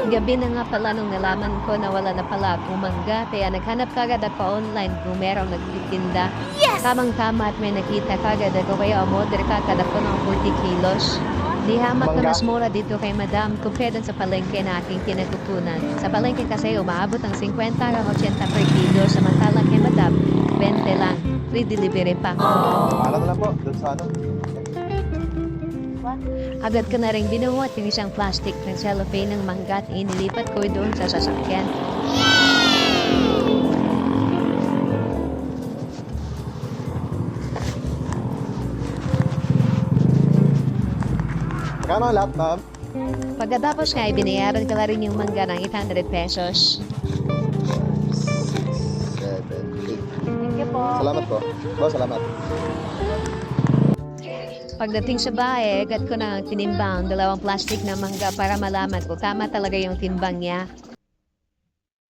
Gabi na nga pala nung nalaman ko na wala na pala akong mangga, kaya naghanap kagad ako online kung merong nagtitinda. Yes! Tamang-tama at may nakita kagad ako, kaya umorder kagad ako ng 40 kilos. Di hamak na mas mura dito kay Madam compared sa palengke na aking kinatutunan. Sa palengke kasi umaabot ang 50 hanggang 80 per kilo, samantalang kay Madam, 20 lang. Free delivery pa. Alam mo lang po, doon sa ano. Agad ko na rin binuhat yung isang plastic ng cellophane ng mangga at inilipat ko doon sa sasakyan. Magkano ang lahat, ma'am? Pagkatapos nga, binayaran ko na rin yung mangga ng 800 pesos. 7, 8. Thank you po. Salamat po. Boss, salamat. Pagdating sa bahay, agad ko na tinimbang 2 plastic na mangga para malaman kung tama talaga yung timbang niya.